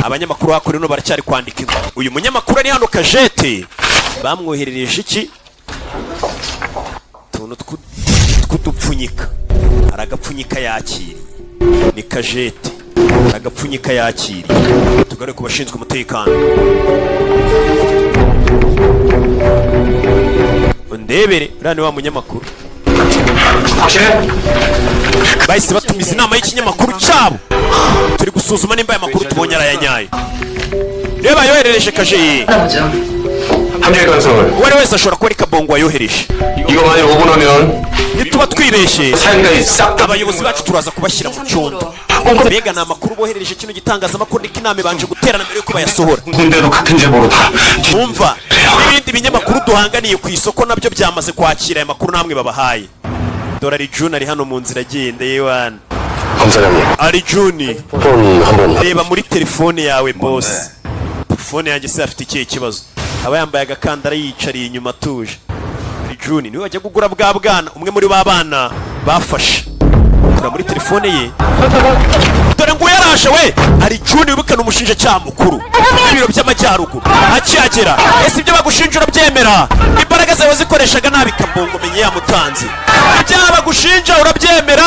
abanyamakuru bakora no baracyari kwandika inkuru. Uyu munyamakuru ari hano Kajete bamwoherereje iki tuntu tw'udupfunyika, aragapfunyika yakiriye. Ni Kajete aragapfunyika yakiriye. Tugare ku bashinzwe umutekano. Ndebere rani wa munyamakuru bahise batumiza inama y'ikinyamakuru cyabo. Turi gusuzuma nimba aya makuru tubonye arayanyaye. Reba yoherereje Kaje wari wese ashobora kuba ari Kabongo wayohereje. Nituba twibeshe abayobozi bacu turaza kubashyira mu cyondo. Mbega na makuru boherereje kino gitangazamakuru n'inama ibanje guterana mbere yuko bayasohora. Umva n'ibindi binyamakuru duhanganiye ku isoko nabyo byamaze kwakira aya makuru namwe babahaye. Dorari June ari hano mu nzira agenda yewana. Ari June reba muri telefone yawe boss. Telefone yanjye se afite ikihe kibazo? Aba yambaye agakandara yicariye inyuma atuje. Ari June niwe wajya kugura bwa bwana umwe muri ba bana bafashe. Kura muri telefone ye. Dore ngo yarashe we. Ari June wibukana umushinja cya mukuru. Ibiro by'amajyaruguru. Akiyagera. Ese ibyo bagushinjura byemera? Imbaraga zawe zikoreshaga nabi Kabongo menye yamutanze. Ibyo bagushinja urabyemera?